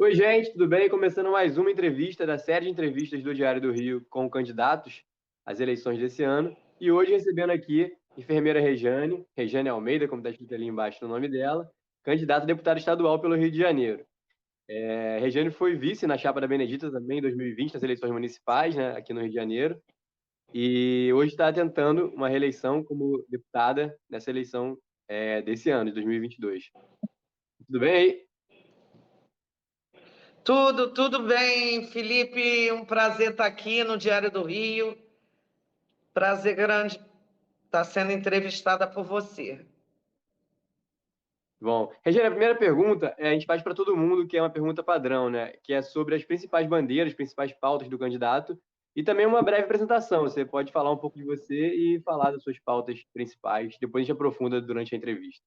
Oi, gente, tudo bem? Começando mais uma entrevista da série de entrevistas do Diário do Rio com candidatos às eleições desse ano. E hoje recebendo aqui enfermeira Rejane Almeida, como está escrito ali embaixo no nome dela, candidata a deputada estadual pelo Rio de Janeiro. Rejane foi vice na chapa da Benedita também em 2020, nas eleições municipais, né, aqui no Rio de Janeiro. E hoje está tentando uma reeleição como deputada nessa eleição desse ano, de 2022. Tudo bem aí? Tudo bem, Felipe. Um prazer estar aqui no Diário do Rio. Prazer grande estar sendo entrevistada por você. Bom, Regina, a primeira pergunta a gente faz para todo mundo, que é uma pergunta padrão, né? Que é sobre as principais bandeiras, principais pautas do candidato e também uma breve apresentação. Você pode falar um pouco de você e falar das suas pautas principais. Depois a gente aprofunda durante a entrevista.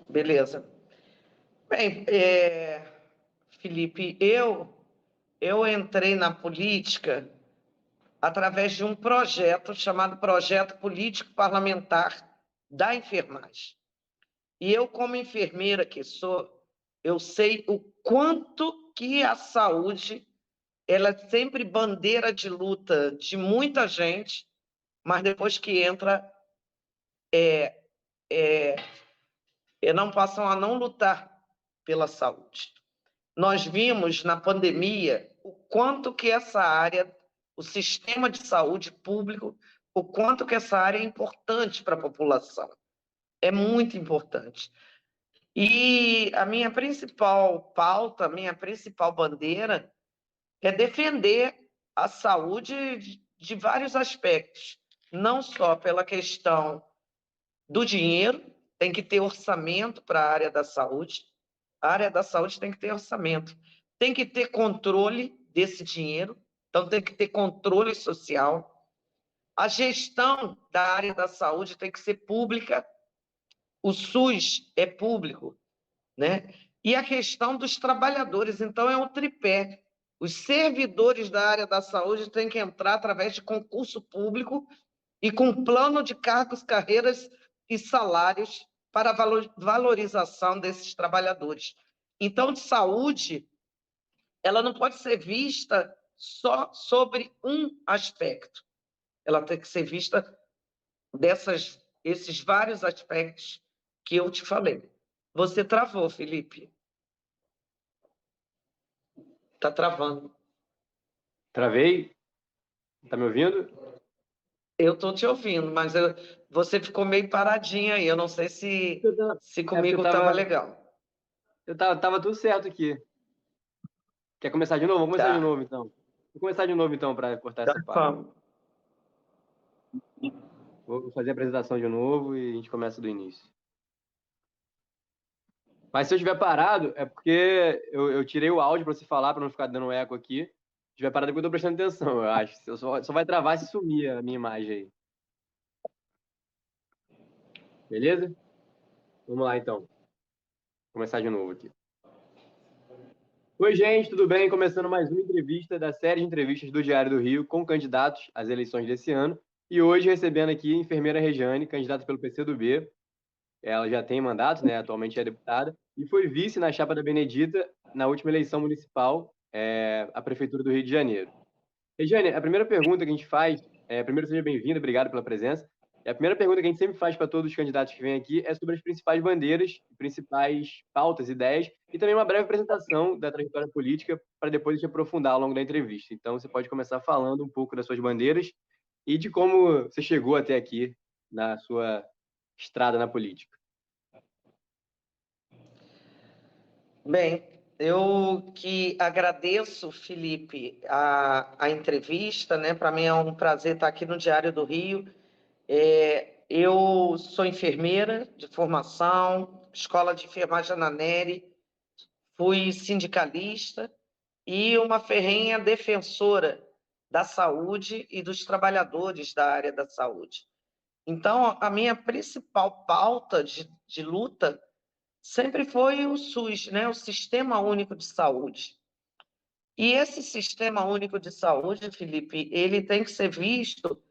Beleza. Bem, Felipe, eu entrei na política através de um projeto chamado Projeto Político Parlamentar da Enfermagem. E eu, como enfermeira que sou, eu sei o quanto que a saúde ela é sempre bandeira de luta de muita gente, mas depois que entra, não passam a não lutar pela saúde. Nós vimos na pandemia o quanto que essa área, o sistema de saúde público, o quanto que essa área é importante para a população. É muito importante. E a minha principal pauta, a minha principal bandeira é defender a saúde de vários aspectos, não só pela questão do dinheiro, tem que ter orçamento para a área da saúde, a área da saúde tem que ter orçamento, tem que ter controle desse dinheiro, então tem que ter controle social, a gestão da área da saúde tem que ser pública, o SUS é público, né? E a questão dos trabalhadores, então é um tripé. Os servidores da área da saúde têm que entrar através de concurso público e com plano de cargos, carreiras e salários para a valorização desses trabalhadores. Então, de saúde, ela não pode ser vista só sobre um aspecto. Ela tem que ser vista esses vários aspectos que eu te falei. Você travou, Felipe. Está travando. Travei? Tá me ouvindo? Eu estou te ouvindo, mas você ficou meio paradinha aí. Eu não sei se comigo estava legal. Tava tudo certo aqui. Quer começar de novo? Vamos começar de Tá. novo, então. Vou começar de novo, então, para cortar essa parte. Vamos. Vou fazer a apresentação de novo e a gente começa do início. Mas se eu estiver parado, é porque eu tirei o áudio para você falar, para não ficar dando eco aqui. Se estiver parado é porque eu estou prestando atenção, eu acho. Só vai travar se sumir a minha imagem aí. Beleza? Vamos lá, então. Vou começar de novo aqui. Oi, gente, tudo bem? Começando mais uma entrevista da série de entrevistas do Diário do Rio com candidatos às eleições desse ano. E hoje recebendo aqui a enfermeira Rejane, candidata pelo PCdoB. Ela já tem mandato, né? Atualmente é deputada. E foi vice na chapa da Benedita na última eleição municipal, à Prefeitura do Rio de Janeiro. Rejane, a primeira pergunta que a gente faz, primeiro seja bem-vinda, obrigado pela presença. A primeira pergunta que a gente sempre faz para todos os candidatos que vêm aqui é sobre as principais bandeiras, principais pautas, ideias, e também uma breve apresentação da trajetória política para depois a gente aprofundar ao longo da entrevista. Então, você pode começar falando um pouco das suas bandeiras e de como você chegou até aqui na sua estrada na política. Bem, eu que agradeço, Felipe, a entrevista, né? Para mim é um prazer estar aqui no Diário do Rio. Eu sou enfermeira de formação, escola de enfermagem na Neri, fui sindicalista e uma ferrenha defensora da saúde e dos trabalhadores da área da saúde. Então, a minha principal pauta de luta sempre foi o SUS, né? O Sistema Único de Saúde. E esse Sistema Único de Saúde, Felipe, ele tem que ser visto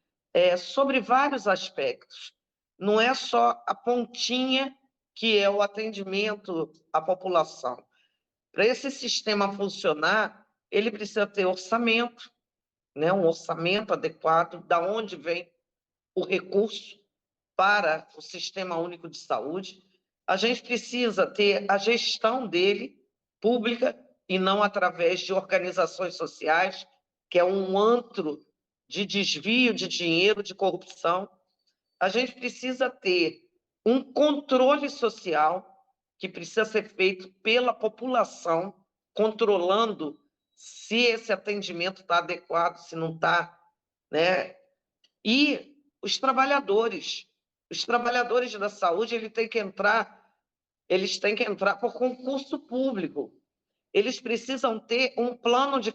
sobre vários aspectos. Não é só a pontinha que é o atendimento à população. Para esse sistema funcionar, ele precisa ter orçamento, né? Um orçamento adequado, da onde vem o recurso para o Sistema Único de Saúde. A gente precisa ter a gestão dele pública e não através de organizações sociais, que é um antro de desvio de dinheiro, de corrupção. A gente precisa ter um controle social que precisa ser feito pela população, controlando se esse atendimento está adequado, se não está, né? E os trabalhadores da saúde, eles têm que entrar por concurso público. Eles precisam ter um plano de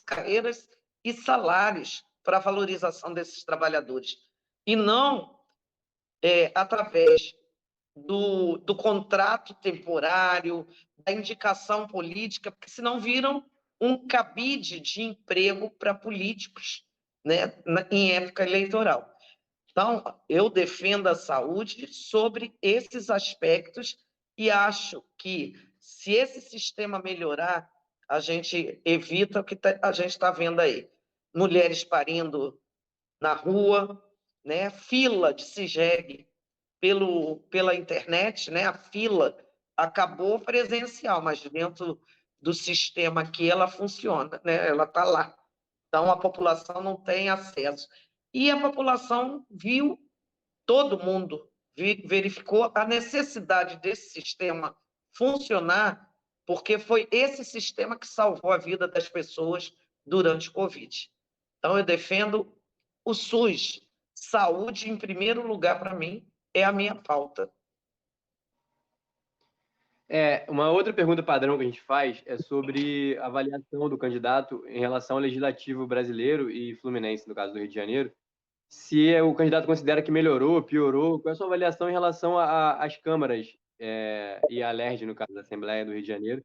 carreiras e salários para a valorização desses trabalhadores. E não através do contrato temporário, da indicação política, porque senão viram um cabide de emprego para políticos, né, em época eleitoral. Então, eu defendo a saúde sobre esses aspectos e acho que, se esse sistema melhorar, a gente evita o que a gente está vendo aí. Mulheres parindo na rua, né? Fila de CIGEG pela internet, né? A fila acabou presencial, mas dentro do sistema aqui ela funciona, né? Ela está lá. Então, a população não tem acesso. E a população viu, todo mundo verificou a necessidade desse sistema funcionar, porque foi esse sistema que salvou a vida das pessoas durante o Covid. Então, eu defendo o SUS. Saúde, em primeiro lugar, para mim, é a minha pauta. Uma outra pergunta padrão que a gente faz é sobre a avaliação do candidato em relação ao legislativo brasileiro e fluminense, no caso do Rio de Janeiro. Se o candidato considera que melhorou, piorou, qual é a sua avaliação em relação às câmaras e à LERJ, no caso da Assembleia do Rio de Janeiro?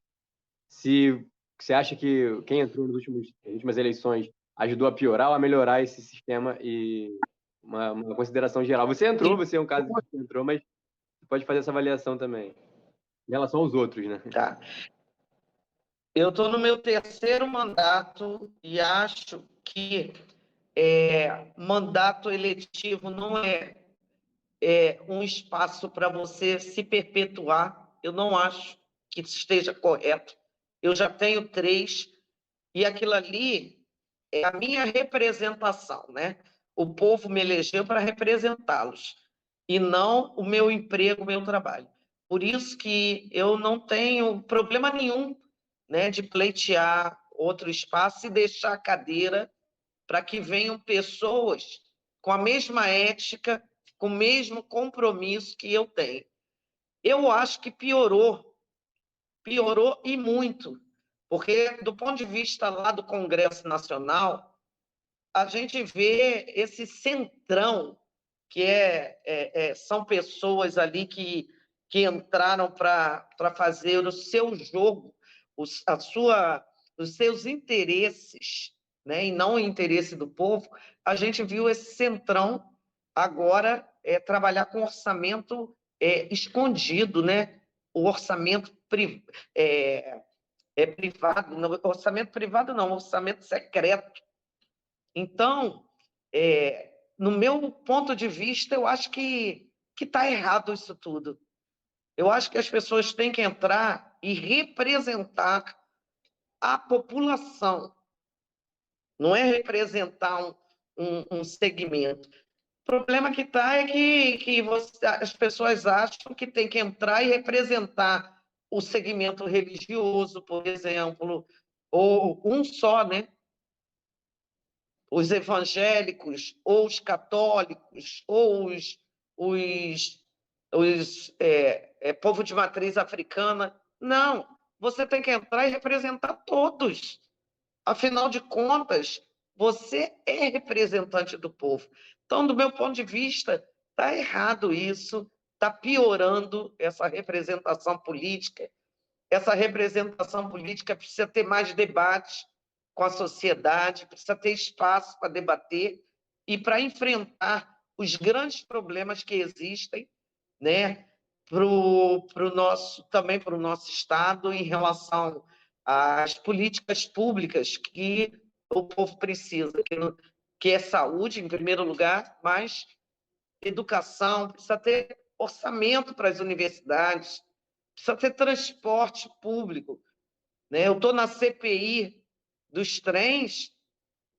Se você acha que quem entrou nas últimas eleições ajudou a piorar ou a melhorar esse sistema e uma consideração geral. Você entrou, você é um caso que entrou, mas você pode fazer essa avaliação também. Em relação aos outros, né? Tá. Eu estou no meu terceiro mandato e acho que mandato eletivo não é um espaço para você se perpetuar. Eu não acho que esteja correto. Eu já tenho 3 e aquilo ali é a minha representação, né? O povo me elegeu para representá-los e não o meu emprego, o meu trabalho. Por isso que eu não tenho problema nenhum, né, de pleitear outro espaço e deixar a cadeira para que venham pessoas com a mesma ética, com o mesmo compromisso que eu tenho. Eu acho que piorou e muito, porque do ponto de vista lá do Congresso Nacional, a gente vê esse centrão, que são pessoas ali que entraram para fazer o seu jogo, os seus interesses, né, e não o interesse do povo. A gente viu esse centrão agora trabalhar com orçamento escondido, né? O orçamento privado, não, orçamento privado não, orçamento secreto. Então, no meu ponto de vista, eu acho que está errado isso tudo. Eu acho que as pessoas têm que entrar e representar a população, não é representar um segmento. O problema que está é que as pessoas acham que tem que entrar e representar o segmento religioso, por exemplo, ou um só, né? Os evangélicos, ou os católicos, ou povo de matriz africana. Não, você tem que entrar e representar todos. Afinal de contas, você é representante do povo. Então, do meu ponto de vista, está errado isso, está piorando essa representação política. Essa representação política precisa ter mais debates com a sociedade, precisa ter espaço para debater e para enfrentar os grandes problemas que existem, né? também para o nosso Estado em relação às políticas públicas que o povo precisa, que é saúde, em primeiro lugar, mas educação, precisa ter orçamento para as universidades, precisa ter transporte público, né? Eu estou na CPI dos trens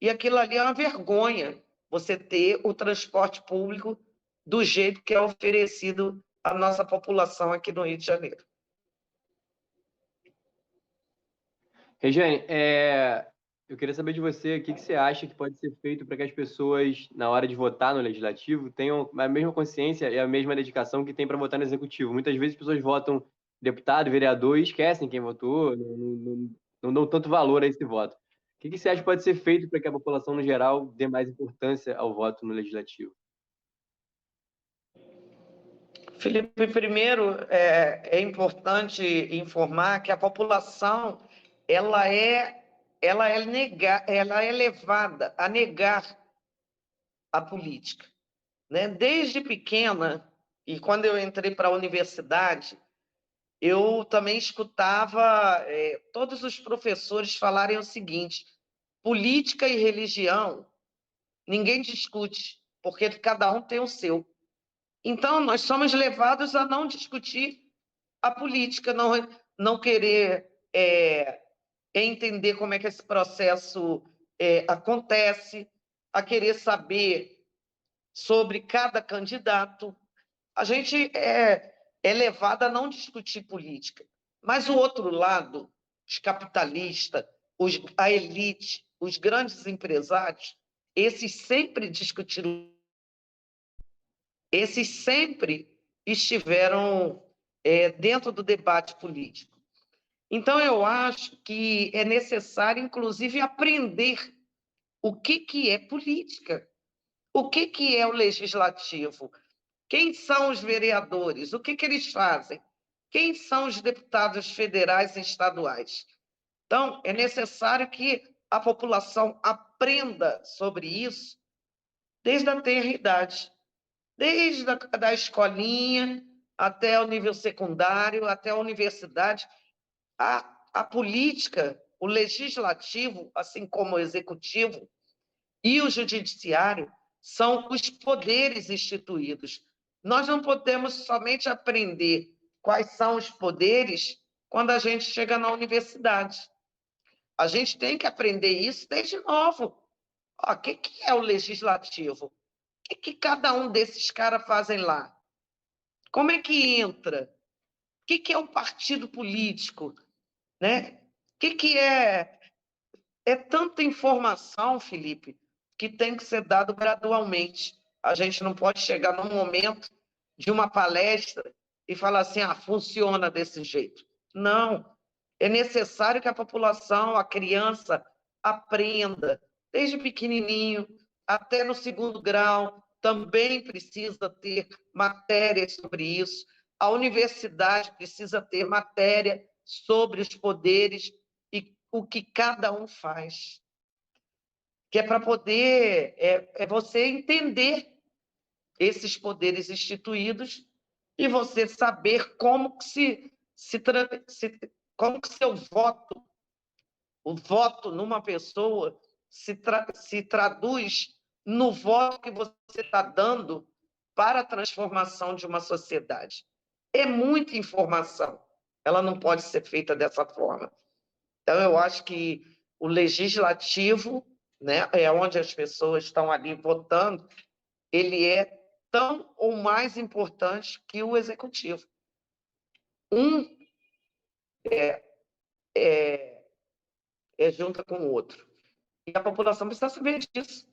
e aquilo ali é uma vergonha, você ter o transporte público do jeito que é oferecido à nossa população aqui no Rio de Janeiro. Regiane, eu queria saber de você o que você acha que pode ser feito para que as pessoas, na hora de votar no Legislativo, tenham a mesma consciência e a mesma dedicação que tem para votar no Executivo. Muitas vezes as pessoas votam deputado, vereador e esquecem quem votou, não dão tanto valor a esse voto. O que você acha que pode ser feito para que a população, no geral, dê mais importância ao voto no Legislativo? Felipe, primeiro é importante informar que a população ela é levada a negar a política, né? Desde pequena, e quando eu entrei para a universidade, eu também escutava todos os professores falarem o seguinte: política e religião ninguém discute, porque cada um tem o seu. Então, nós somos levados a não discutir a política, não querer entender como é que esse processo acontece, a querer saber sobre cada candidato. A gente é levado a não discutir política. Mas o outro lado, os capitalistas, a elite, os grandes empresários, esses sempre discutiram, esses sempre estiveram dentro do debate político. Então, eu acho que é necessário, inclusive, aprender o que é política, o que é o legislativo, quem são os vereadores, o que eles fazem, quem são os deputados federais e estaduais. Então, é necessário que a população aprenda sobre isso desde a tenra idade, desde a escolinha até o nível secundário, até a universidade. A política, o legislativo, assim como o executivo e o judiciário, são os poderes instituídos. Nós não podemos somente aprender quais são os poderes quando a gente chega na universidade. A gente tem que aprender isso desde novo. O que é o legislativo? O que cada um desses caras fazem lá? Como é que entra? O que é um partido político? Né? O que é? É tanta informação, Felipe, que tem que ser dado gradualmente. A gente não pode chegar num momento de uma palestra e falar assim, funciona desse jeito. Não. É necessário que a população, a criança, aprenda, desde pequenininho até no segundo grau, também precisa ter matérias sobre isso. A universidade precisa ter matéria sobre os poderes e o que cada um faz. Que é para poder você entender esses poderes instituídos e você saber como que como que seu voto, o voto numa pessoa se traduz no voto que você está dando para a transformação de uma sociedade. É muita informação. Ela não pode ser feita dessa forma. Então, eu acho que o legislativo, né, é onde as pessoas estão ali votando, ele é tão ou mais importante que o executivo. Um junta com o outro. E a população precisa saber disso.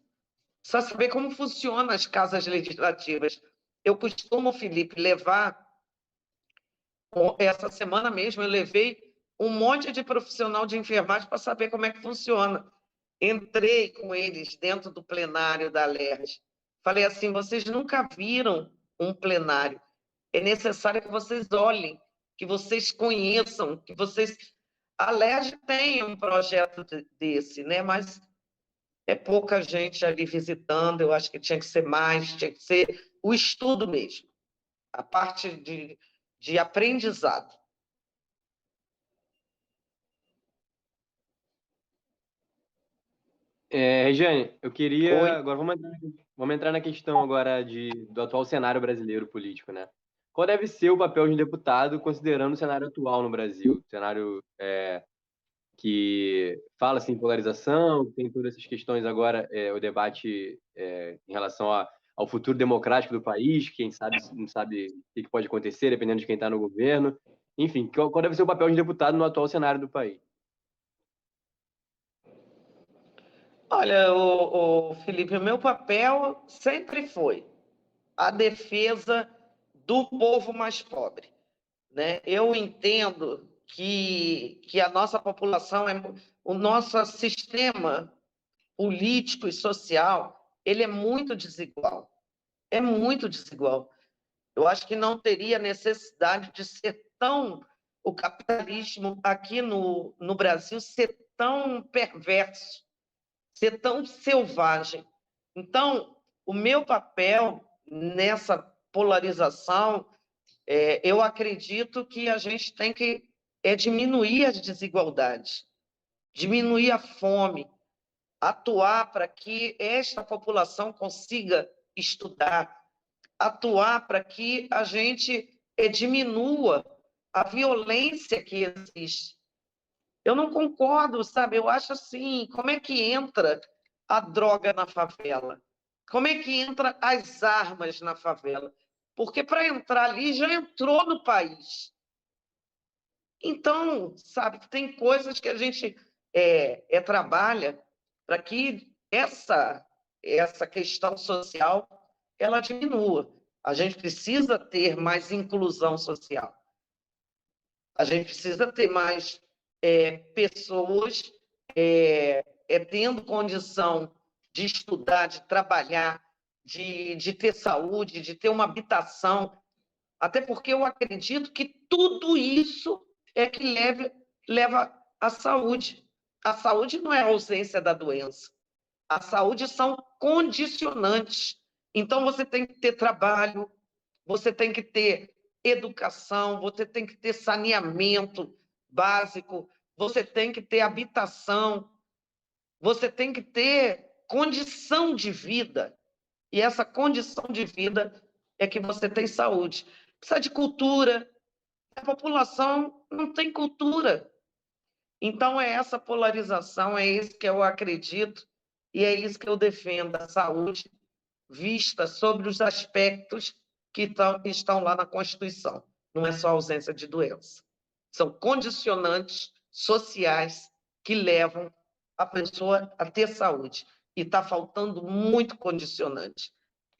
Precisa saber como funcionam as casas legislativas. Eu costumo, Felipe, levar... Essa semana mesmo eu levei um monte de profissional de enfermagem para saber como é que funciona. Entrei com eles dentro do plenário da Alerj. Falei assim, vocês nunca viram um plenário. É necessário que vocês olhem, que vocês conheçam, que vocês... A Alerj tem um projeto desse, né? Mas é pouca gente ali visitando, eu acho que tinha que ser mais, tinha que ser o estudo mesmo. A parte de aprendizado. Regiane, eu queria. Oi? Agora vamos entrar na questão agora do atual cenário brasileiro político, né? Qual deve ser o papel de um deputado considerando o cenário atual no Brasil? Cenário que fala assim, polarização, tem todas essas questões agora, o debate em relação ao futuro democrático do país, quem sabe não sabe o que pode acontecer, dependendo de quem está no governo. Enfim, qual deve ser o papel de um deputado no atual cenário do país? Olha, Felipe, o meu papel sempre foi a defesa do povo mais pobre, né? Eu entendo que a nossa população, o nosso sistema político e social, ele é muito desigual. É muito desigual. Eu acho que não teria necessidade de ser tão... O capitalismo aqui no Brasil ser tão perverso, ser tão selvagem. Então, o meu papel nessa polarização, eu acredito que a gente tem que diminuir as desigualdades, diminuir a fome, atuar para que esta população consiga estudar, atuar para que a gente diminua a violência que existe. Eu não concordo, sabe? Eu acho assim, como é que entra a droga na favela? Como é que entra as armas na favela? Porque para entrar ali já entrou no país. Então, sabe, tem coisas que a gente trabalha para que essa questão social ela diminua. A gente precisa ter mais inclusão social. A gente precisa ter mais pessoas tendo condição de estudar, de trabalhar, de ter saúde, de ter uma habitação. Até porque eu acredito que tudo isso é que leva à saúde. A saúde não é a ausência da doença. A saúde são condicionantes. Então, você tem que ter trabalho, você tem que ter educação, você tem que ter saneamento básico, você tem que ter habitação, você tem que ter condição de vida. E essa condição de vida é que você tem saúde. Precisa de cultura. A população não tem cultura. Então, é essa polarização, é isso que eu acredito e é isso que eu defendo, a saúde vista sobre os aspectos que estão lá na Constituição. Não é só ausência de doença. São condicionantes sociais que levam a pessoa a ter saúde. E está faltando muito condicionante.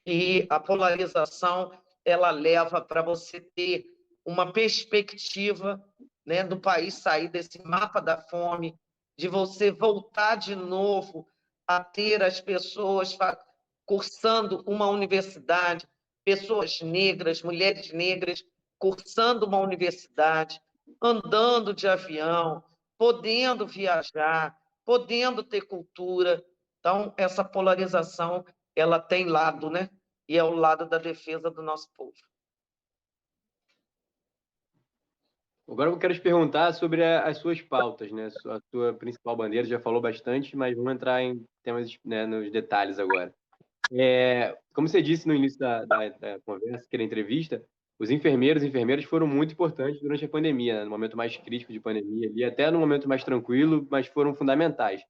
E a polarização, ela leva para você ter uma perspectiva, né, do país sair desse mapa da fome, de você voltar de novo a ter as pessoas cursando uma universidade, pessoas negras, mulheres negras, cursando uma universidade, andando de avião, podendo viajar, podendo ter cultura. Então, essa polarização, ela tem lado, né? E é o lado da defesa do nosso povo. Agora eu quero te perguntar sobre as suas pautas, né? A sua principal bandeira, já falou bastante, mas vamos entrar em temas, né, nos detalhes agora. Como você disse no início da conversa, que da entrevista, os enfermeiros e enfermeiras foram muito importantes durante a pandemia, né? No momento mais crítico de pandemia, e até no momento mais tranquilo, mas foram fundamentais.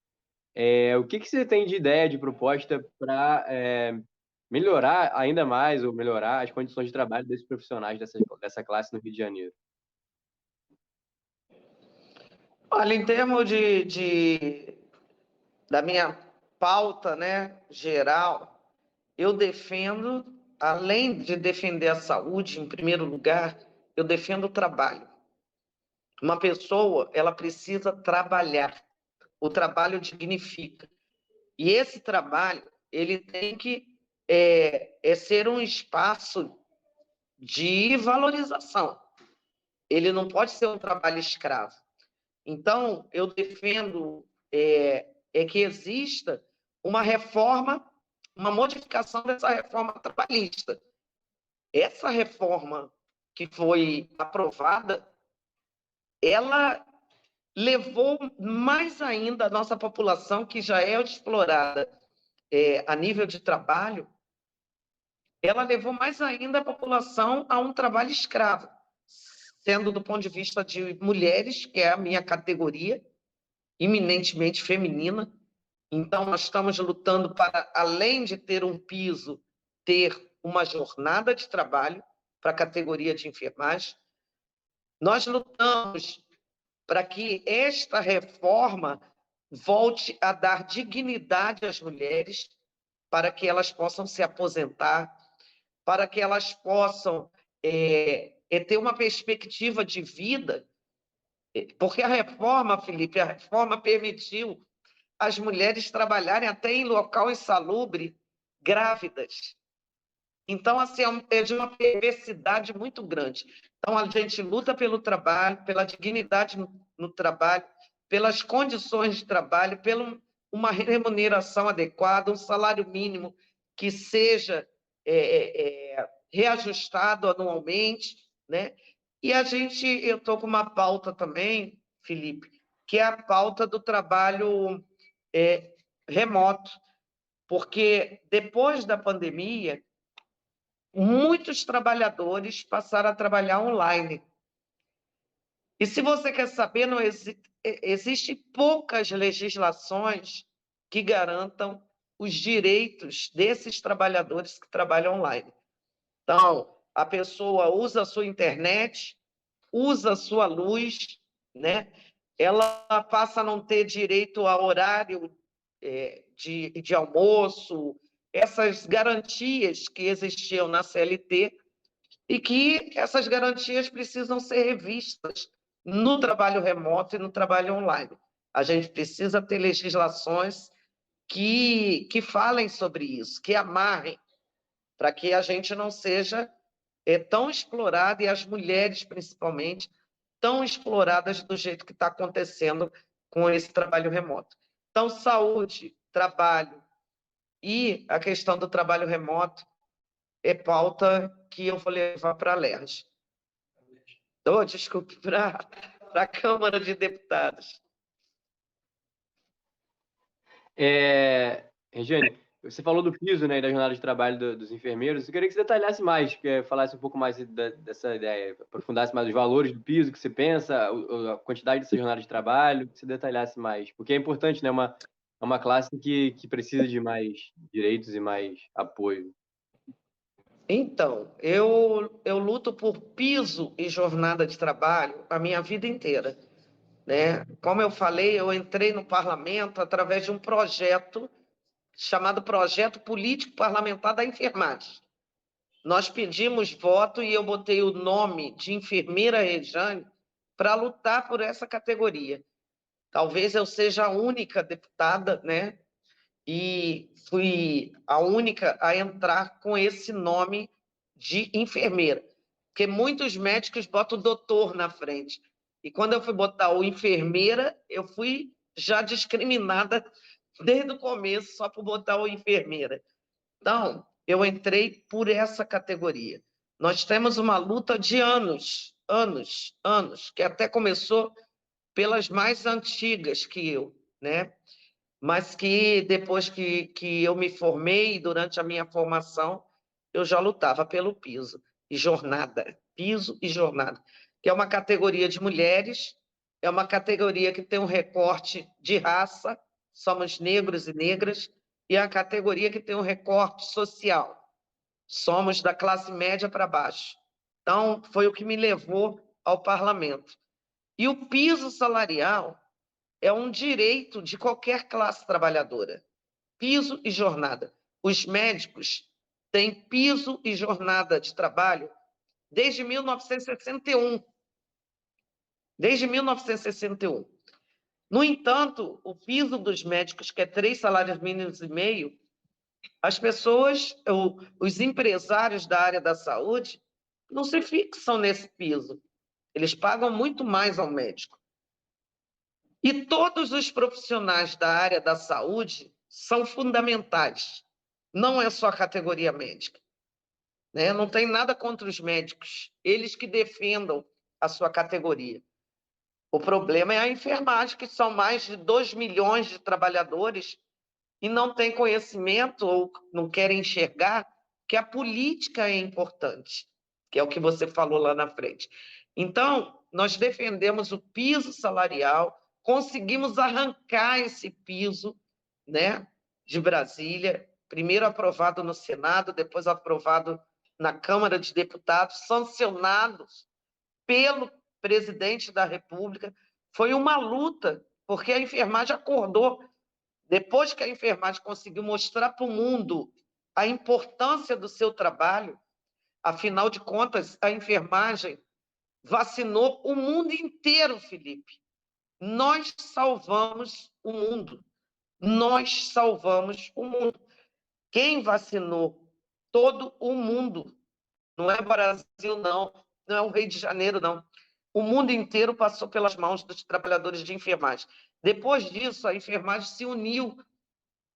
O que você tem de ideia, de proposta para melhorar ainda mais, ou melhorar as condições de trabalho desses profissionais dessa classe no Rio de Janeiro? Olha, em termos da minha pauta, né, geral, eu defendo, além de defender a saúde, em primeiro lugar, eu defendo o trabalho. Uma pessoa, ela precisa trabalhar. O trabalho dignifica. E esse trabalho, ele tem que ser um espaço de valorização. Ele não pode ser um trabalho escravo. Então, eu defendo que exista uma reforma, uma modificação dessa reforma trabalhista. Essa reforma que foi aprovada, ela levou mais ainda a nossa população, que já é explorada a nível de trabalho, ela levou mais ainda a população a um trabalho escravo, sendo do ponto de vista de mulheres, que é a minha categoria, eminentemente feminina. Então, nós estamos lutando para, além de ter um piso, ter uma jornada de trabalho para a categoria de enfermagem. Nós lutamos para que esta reforma volte a dar dignidade às mulheres, para que elas possam se aposentar, para que elas possam ter uma perspectiva de vida, porque a reforma, Felipe, a reforma permitiu as mulheres trabalharem até em local insalubre, grávidas. Então, assim, é de uma perversidade muito grande. Então, a gente luta pelo trabalho, pela dignidade no trabalho, pelas condições de trabalho, pela uma remuneração adequada, um salário mínimo que seja reajustado anualmente, né? E eu estou com uma pauta também, Felipe, que é a pauta do trabalho remoto, porque depois da pandemia, muitos trabalhadores passaram a trabalhar online. E se você quer saber, não existe poucas legislações que garantam os direitos desses trabalhadores que trabalham online. Então, a pessoa usa a sua internet, usa a sua luz, né? Ela passa a não ter direito a horário de almoço, essas garantias que existiam na CLT, e que essas garantias precisam ser revistas no trabalho remoto e no trabalho online. A gente precisa ter legislações que falem sobre isso, que amarrem, para que a gente não seja tão explorada, e as mulheres, principalmente, tão exploradas do jeito que está acontecendo com esse trabalho remoto. Então, saúde, trabalho e a questão do trabalho remoto é pauta que eu vou levar para a LERJ. Desculpe, para a Câmara de Deputados. Regiane, você falou do piso, né, e da jornada de trabalho dos enfermeiros. Eu queria que você detalhasse mais, que falasse um pouco mais dessa ideia, aprofundasse mais os valores do piso que você pensa, a quantidade dessa jornada de trabalho, que você detalhasse mais. Porque é importante, né, é uma classe que precisa de mais direitos e mais apoio. Então, eu luto por piso e jornada de trabalho a minha vida inteira, né? Como eu falei, eu entrei no parlamento através de um projeto chamado Projeto Político Parlamentar da Enfermagem. Nós pedimos voto e eu botei o nome de enfermeira Rejane para lutar por essa categoria. Talvez eu seja a única deputada, né? E fui a única a entrar com esse nome de enfermeira, porque muitos médicos botam o doutor na frente. E quando eu fui botar o enfermeira, eu fui já discriminada desde o começo, só por botar o enfermeira. Então, eu entrei por essa categoria. Nós temos uma luta de anos, que até começou pelas mais antigas que eu, né? Mas que depois que eu me formei, durante a minha formação, eu já lutava pelo piso e jornada, que é uma categoria de mulheres, é uma categoria que tem um recorte de raça, somos negros e negras, e é a categoria que tem um recorte social, somos da classe média para baixo. Então, foi o que me levou ao parlamento. E o piso salarial é um direito de qualquer classe trabalhadora. Piso e jornada. Os médicos têm piso e jornada de trabalho desde 1961. Desde 1961. No entanto, o piso dos médicos, que é 3 salários mínimos e meio, as pessoas, os empresários da área da saúde, não se fixam nesse piso. Eles pagam muito mais ao médico. E todos os profissionais da área da saúde são fundamentais. Não é só a categoria médica. né? Não tem nada contra os médicos, eles que defendam a sua categoria. O problema é a enfermagem, que são mais de 2 milhões de trabalhadores e não têm conhecimento ou não querem enxergar que a política é importante, que é o que você falou lá na frente. Então, nós defendemos o piso salarial, conseguimos arrancar esse piso, né, de Brasília, primeiro aprovado no Senado, depois aprovado na Câmara de Deputados, sancionados pelo presidente da República. Foi uma luta, porque a enfermagem acordou. Depois que a enfermagem conseguiu mostrar para o mundo a importância do seu trabalho, afinal de contas, a enfermagem vacinou o mundo inteiro, Felipe. Nós salvamos o mundo. Nós salvamos o mundo. Quem vacinou? Todo o mundo. Não é Brasil, não. Não é o Rio de Janeiro, não. O mundo inteiro passou pelas mãos dos trabalhadores de enfermagem. Depois disso, a enfermagem se uniu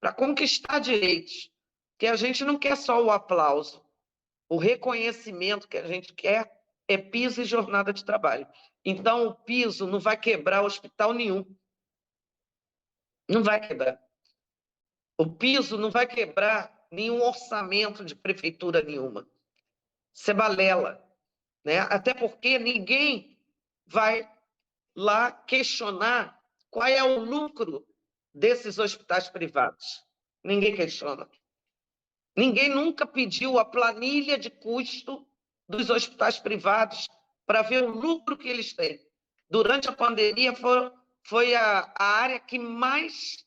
para conquistar direitos, que a gente não quer só o aplauso. O reconhecimento que a gente quer é piso e jornada de trabalho. Então, o piso não vai quebrar hospital nenhum. Não vai quebrar. O piso não vai quebrar nenhum orçamento de prefeitura nenhuma. Isso é balela, né? Até porque ninguém vai lá questionar qual é o lucro desses hospitais privados. Ninguém questiona. Ninguém nunca pediu a planilha de custo dos hospitais privados para ver o lucro que eles têm. Durante a pandemia, foi a área que mais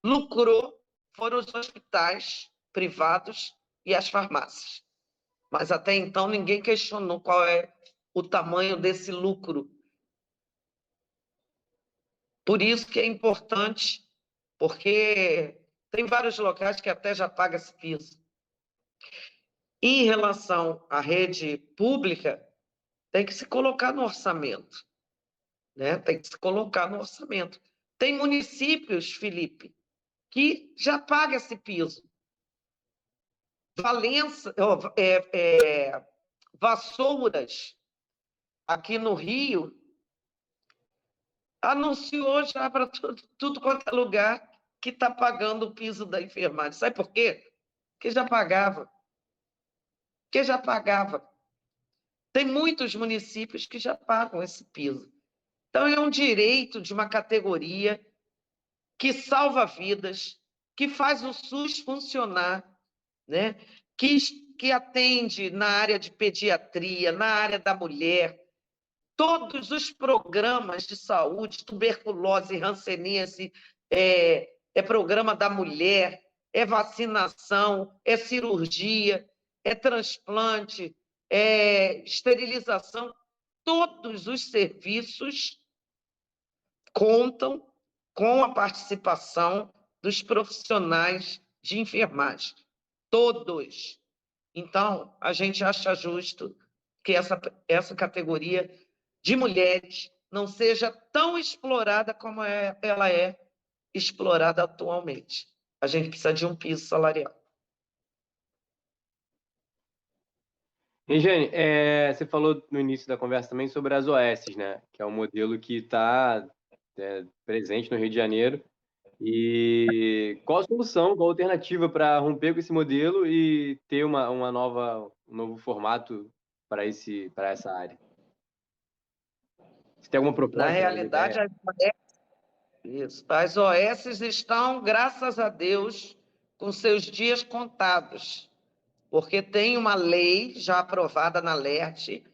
lucrou foram os hospitais privados e as farmácias. Mas até então ninguém questionou qual é o tamanho desse lucro. Por isso que é importante, porque tem vários locais que até já pagam esse piso. Em relação à rede pública, tem que se colocar no orçamento, né? Tem que se colocar no orçamento. Tem municípios, Felipe, que já pagam esse piso. Valença, Vassouras, aqui no Rio, anunciou já para tudo quanto é lugar que está pagando o piso da enfermagem. Sabe por quê? Porque já pagava. Porque já pagava. Tem muitos municípios que já pagam esse piso. Então, é um direito de uma categoria que salva vidas, que faz o SUS funcionar, né? que atende na área de pediatria, na área da mulher, todos os programas de saúde, tuberculose, hanseníase, é programa da mulher, é vacinação, é cirurgia, é transplante, é esterilização, todos os serviços contam com a participação dos profissionais de enfermagem. Todos. Então, a gente acha justo que essa categoria de mulheres não seja tão explorada como ela é explorada atualmente. A gente precisa de um piso salarial. Regiane, você falou no início da conversa também sobre as OS, né? Que é um modelo que está presente no Rio de Janeiro. E qual a solução, qual a alternativa para romper com esse modelo e ter um novo formato para essa área? Você tem alguma proposta? Na realidade, as OS estão, graças a Deus, com seus dias contados, porque tem uma lei já aprovada na LERT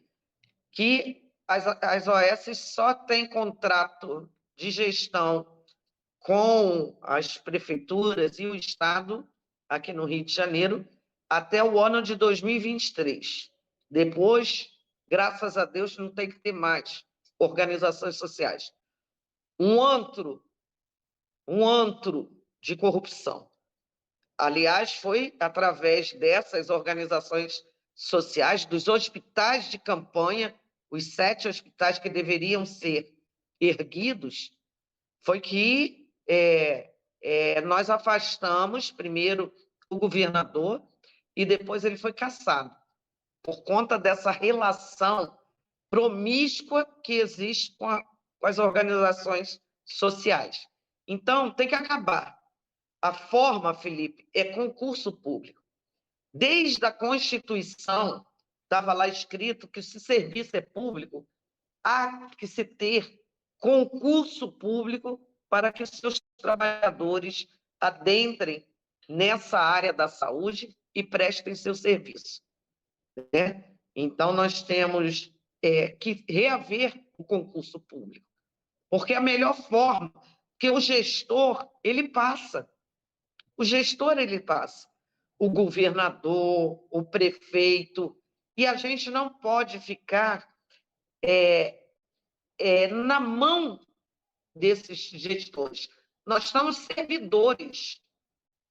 que as OS só têm contrato de gestão com as prefeituras e o Estado, aqui no Rio de Janeiro, até o ano de 2023. Depois, graças a Deus, não tem que ter mais organizações sociais. Um antro de corrupção. Aliás, foi através dessas organizações sociais, dos hospitais de campanha, os 7 hospitais que deveriam ser erguidos, foi que nós afastamos primeiro o governador e depois ele foi cassado. por conta dessa relação promíscua que existe com as organizações sociais. Então, tem que acabar. A forma, Felipe, é concurso público. Desde a Constituição, estava lá escrito que se serviço é público, há que se ter concurso público para que os seus trabalhadores adentrem nessa área da saúde e prestem seu serviço, né? Então, nós temos que reaver o concurso público, porque é a melhor forma, que o gestor, ele passa. O gestor, ele passa. O governador, o prefeito, e a gente não pode ficar na mão desses gestores. Nós somos servidores.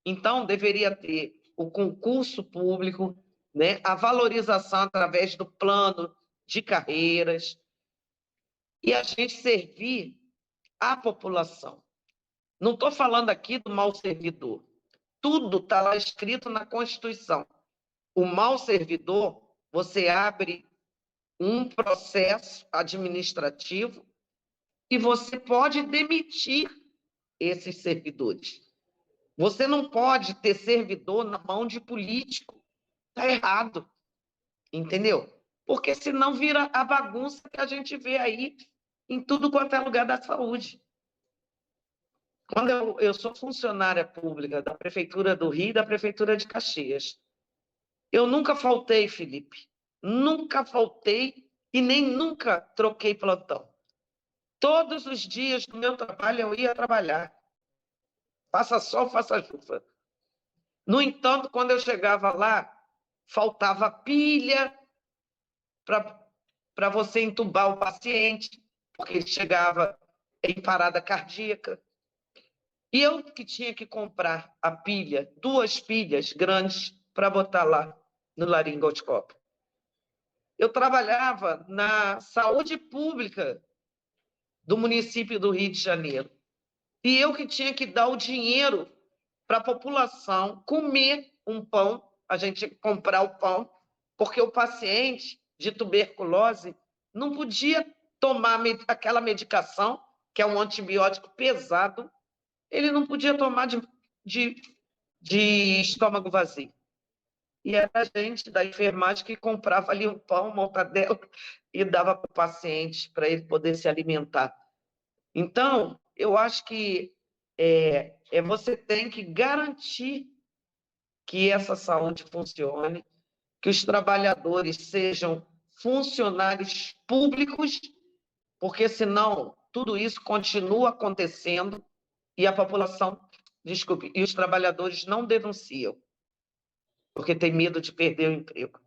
Então, deveria ter o concurso público, né? A valorização através do plano de carreiras, e a gente servir a população. Não estou falando aqui do mau servidor. Tudo está lá escrito na Constituição. O mau servidor, você abre um processo administrativo e você pode demitir esses servidores. Você não pode ter servidor na mão de político. Está errado. Entendeu? Porque senão vira a bagunça que a gente vê aí em tudo quanto é lugar da saúde. Quando eu sou funcionária pública da Prefeitura do Rio e da Prefeitura de Caxias, eu nunca faltei, Felipe. Nunca faltei e nem nunca troquei plantão. Todos os dias do meu trabalho eu ia trabalhar. Faça sol, faça chuva. No entanto, quando eu chegava lá, faltava pilha para você entubar o paciente, porque ele chegava em parada cardíaca. E eu que tinha que comprar a pilha, 2 pilhas grandes, para botar lá no laringoscópio. Eu trabalhava na saúde pública do município do Rio de Janeiro. E eu que tinha que dar o dinheiro para a população comer um pão, a gente tinha que comprar o pão, porque o paciente de tuberculose não podia tomar aquela medicação, que é um antibiótico pesado, ele não podia tomar de estômago vazio. E era a gente da enfermagem que comprava ali um pão, uma mortadela, e dava para o paciente, para ele poder se alimentar. Então, eu acho que você tem que garantir que essa saúde funcione, que os trabalhadores sejam funcionários públicos, porque senão tudo isso continua acontecendo e a população, desculpe, e os trabalhadores não denunciam, porque tem medo de perder o emprego.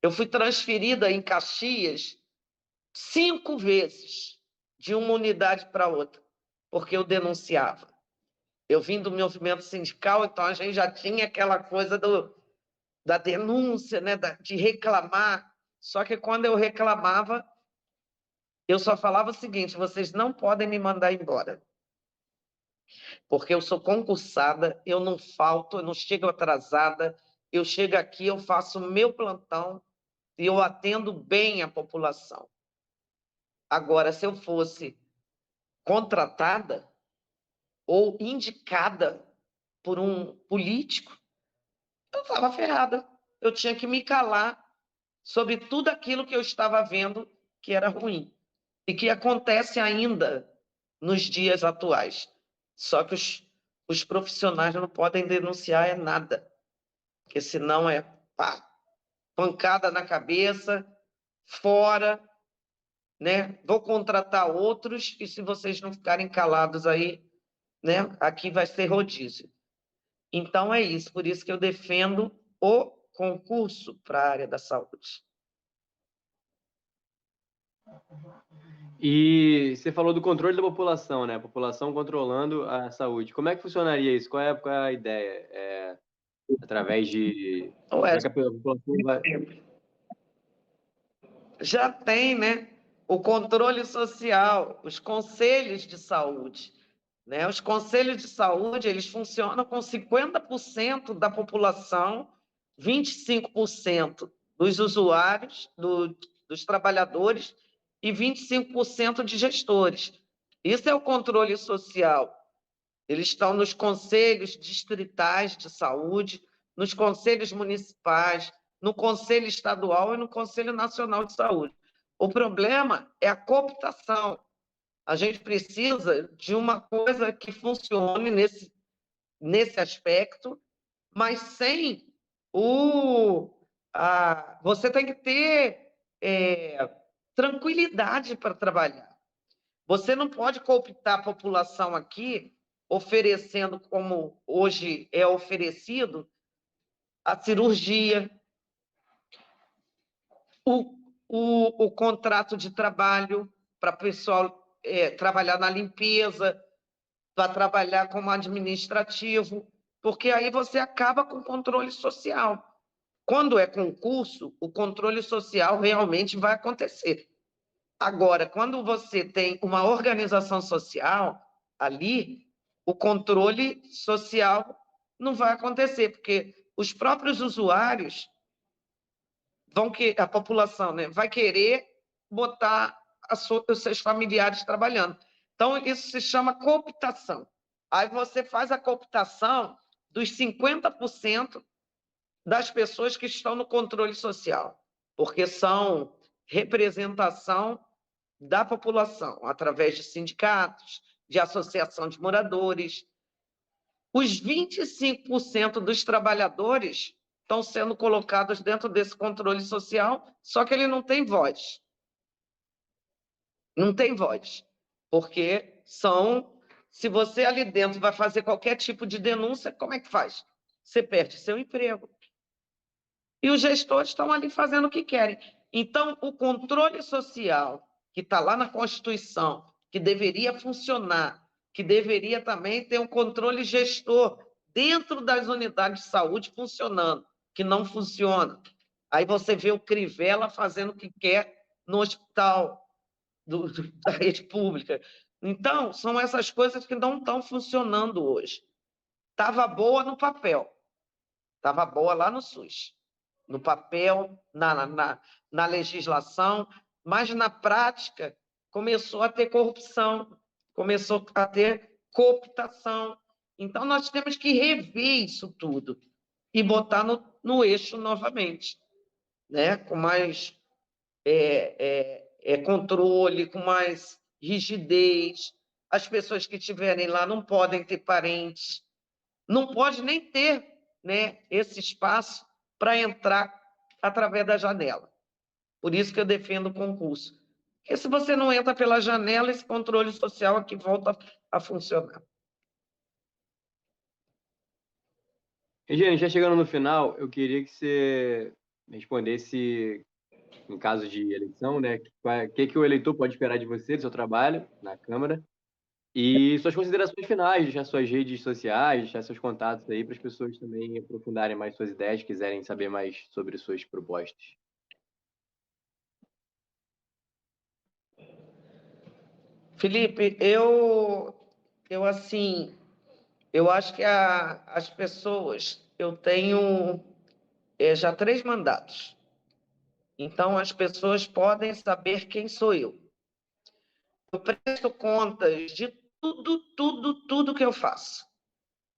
Eu fui transferida em Caxias 5 vezes, de uma unidade para outra, porque eu denunciava. Eu vim do movimento sindical, então a gente já tinha aquela coisa da denúncia, né, de reclamar. Só que quando eu reclamava, eu só falava o seguinte: vocês não podem me mandar embora, porque eu sou concursada, eu não falto, eu não chego atrasada, eu chego aqui, eu faço o meu plantão e eu atendo bem a população. Agora, se eu fosse contratada ou indicada por um político, eu estava ferrada. Eu tinha que me calar sobre tudo aquilo que eu estava vendo que era ruim e que acontece ainda nos dias atuais. Só que os profissionais não podem denunciar nada, porque senão pancada na cabeça, fora, né? Vou contratar outros e se vocês não ficarem calados aí, né? Aqui vai ser rodízio. Então é isso, por isso que eu defendo o concurso para a área da saúde. E você falou do controle da população, né? A população controlando a saúde. Como é que funcionaria isso? Qual é a ideia? Através de... Como é que a população vai... Já tem, né? O controle social, os conselhos de saúde, né? Os conselhos de saúde, eles funcionam com 50% da população, 25% dos usuários, dos trabalhadores e 25% de gestores. Isso é o controle social. Eles estão nos conselhos distritais de saúde, nos conselhos municipais, no Conselho Estadual e no Conselho Nacional de Saúde. O problema é a cooptação. A gente precisa de uma coisa que funcione nesse aspecto, mas sem você tem que ter tranquilidade para trabalhar. Você não pode cooptar a população aqui, oferecendo, como hoje é oferecido, a cirurgia, o contrato de trabalho para o pessoal trabalhar na limpeza, para trabalhar como administrativo, porque aí você acaba com o controle social. Quando é concurso, o controle social realmente vai acontecer. Agora, quando você tem uma organização social ali, o controle social não vai acontecer, porque os próprios usuários a população, né, vai querer botar os seus familiares trabalhando. Então, isso se chama cooptação. Aí você faz a cooptação dos 50% das pessoas que estão no controle social, porque são representação da população, através de sindicatos, de associação de moradores. Os 25% dos trabalhadores estão sendo colocados dentro desse controle social, só que ele não tem voz. Não tem voz, porque se você ali dentro vai fazer qualquer tipo de denúncia, como é que faz? Você perde seu emprego. E os gestores estão ali fazendo o que querem. Então, o controle social, que está lá na Constituição, que deveria funcionar, que deveria também ter um controle gestor dentro das unidades de saúde funcionando, que não funciona. Aí você vê o Crivella fazendo o que quer no hospital da rede pública. Então, são essas coisas que não estão funcionando hoje. Estava boa no papel, estava boa lá no SUS, no papel, na legislação, mas na prática começou a ter corrupção, começou a ter cooptação. Então, nós temos que rever isso tudo e botar no eixo novamente, né? Com mais controle, com mais rigidez. As pessoas que estiverem lá não podem ter parentes, não pode nem ter, né, esse espaço para entrar através da janela. Por isso que eu defendo o concurso. Porque se você não entra pela janela, esse controle social aqui volta a funcionar. Regiane, já chegando no final, eu queria que você respondesse, em caso de eleição, né, o que o eleitor pode esperar de você, do seu trabalho na Câmara, e suas considerações finais, deixar suas redes sociais, deixar seus contatos aí para as pessoas também aprofundarem mais suas ideias, quiserem saber mais sobre suas propostas. Felipe, eu acho que as pessoas, eu tenho já 3 mandatos. Então, as pessoas podem saber quem sou eu. Eu presto contas de tudo que eu faço.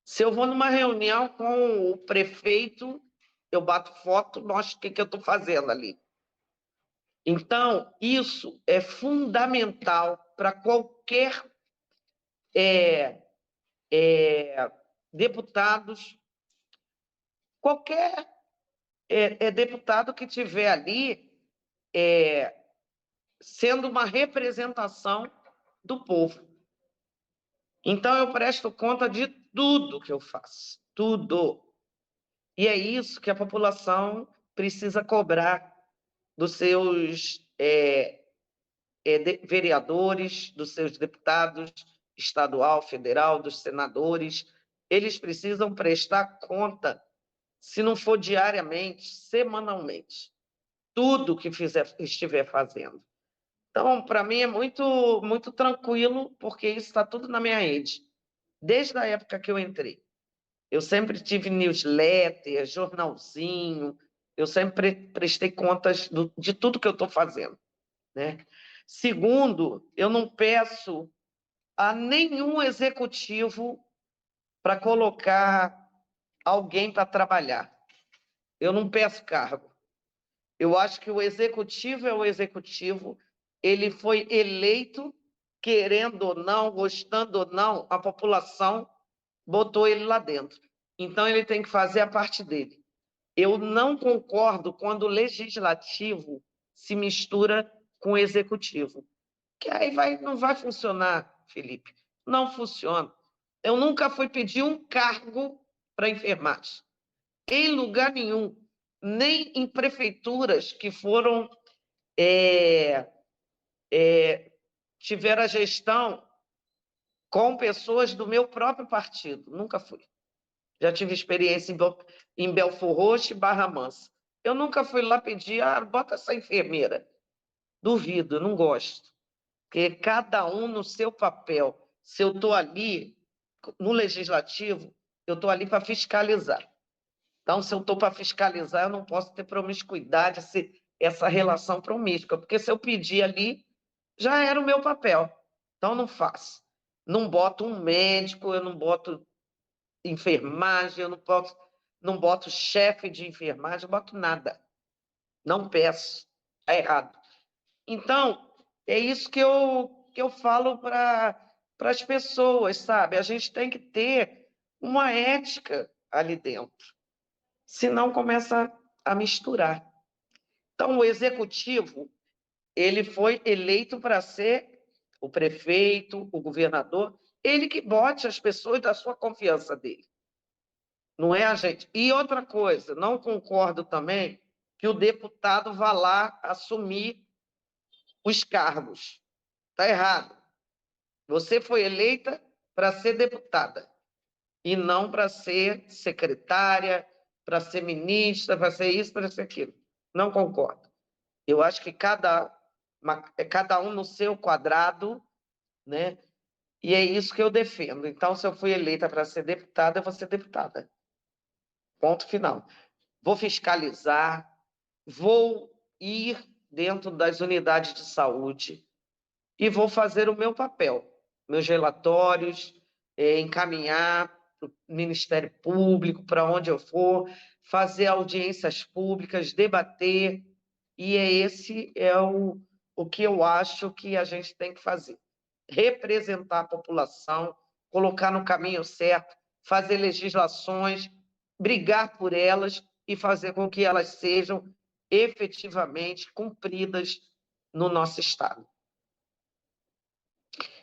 Se eu vou numa reunião com o prefeito, eu bato foto, mostro o que eu estou fazendo ali. Então, isso é fundamental para qualquer deputados, qualquer deputado que tiver ali sendo uma representação do povo. Então, eu presto conta de tudo que eu faço, tudo. E é isso que a população precisa cobrar dos seus vereadores, dos seus deputados estadual, federal, dos senadores. Eles precisam prestar conta, se não for diariamente, semanalmente, tudo que estiver fazendo. Então, para mim é muito, muito tranquilo, porque isso está tudo na minha rede, desde a época que eu entrei. Eu sempre tive newsletter, jornalzinho, Eu sempre prestei contas de tudo que eu estou fazendo, né? Segundo, eu não peço a nenhum executivo para colocar alguém para trabalhar. Eu não peço cargo. Eu acho que o executivo é o executivo, ele foi eleito, querendo ou não, gostando ou não, a população botou ele lá dentro. Então, ele tem que fazer a parte dele. Eu não concordo quando o legislativo se mistura com o executivo, que aí não vai funcionar, Felipe. Não funciona. Eu nunca fui pedir um cargo para enfermagem, em lugar nenhum, nem em prefeituras que foram tiveram a gestão com pessoas do meu próprio partido. Nunca fui. Já tive experiência em Belford Roxo e Barra Mansa. Eu nunca fui lá pedir, bota essa enfermeira. Duvido, não gosto. Porque cada um no seu papel. Se eu estou ali, no legislativo, eu estou ali para fiscalizar. Então, se eu estou para fiscalizar, eu não posso ter promiscuidade, essa relação promíscua, porque se eu pedir ali, já era o meu papel. Então, não faço. Não boto um médico, eu não boto enfermagem, eu não boto chefe de enfermagem, eu boto nada. Não peço. Está errado. Então, é isso que eu falo para as pessoas, sabe? A gente tem que ter uma ética ali dentro. Senão começa a misturar. Então, o executivo, ele foi eleito para ser o prefeito, o governador, ele que bote as pessoas da sua confiança dele. Não é a gente. E outra coisa, não concordo também que o deputado vá lá assumir os cargos. Está errado. Você foi eleita para ser deputada e não para ser secretária, para ser ministra, para ser isso, para ser aquilo. Não concordo. Eu acho que cada um no seu quadrado, né? E é isso que eu defendo. Então, se eu fui eleita para ser deputada, eu vou ser deputada. Ponto final. Vou fiscalizar, vou ir dentro das unidades de saúde e vou fazer o meu papel, meus relatórios, encaminhar para o Ministério Público, para onde eu for, fazer audiências públicas, debater, e esse é o que eu acho que a gente tem que fazer. Representar a população, colocar no caminho certo, fazer legislações, brigar por elas e fazer com que elas sejam efetivamente cumpridas no nosso Estado.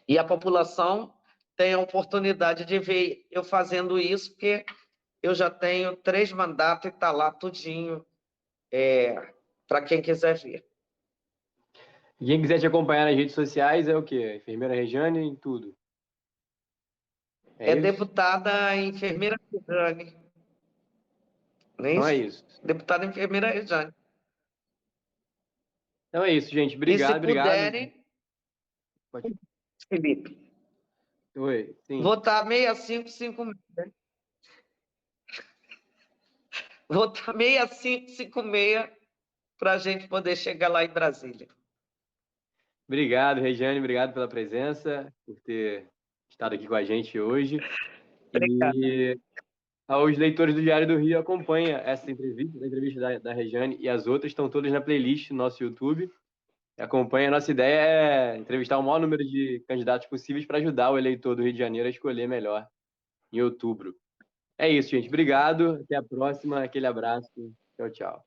E a população tem a oportunidade de ver eu fazendo isso, porque eu já tenho 3 mandatos e está lá tudinho para quem quiser ver. E quem quiser te acompanhar nas redes sociais é o quê? Enfermeira Rejane em tudo. É isso? Deputada enfermeira Rejane. Não é Então é isso? isso. Deputada enfermeira Rejane. Então é isso, gente. E se Obrigado. puderem, Pode... Felipe, Oi, sim. votar 6556. Votar 6556 para a gente poder chegar lá em Brasília. Obrigado, Rejane. Obrigado pela presença, por ter estado aqui com a gente hoje. Obrigada. E aos leitores do Diário do Rio, acompanha essa entrevista, a entrevista da Rejane e as outras estão todas na playlist do nosso YouTube. Acompanha. A nossa ideia é entrevistar o maior número de candidatos possíveis para ajudar o eleitor do Rio de Janeiro a escolher melhor em outubro. É isso, gente. Obrigado. Até a próxima. Aquele abraço. Tchau, tchau.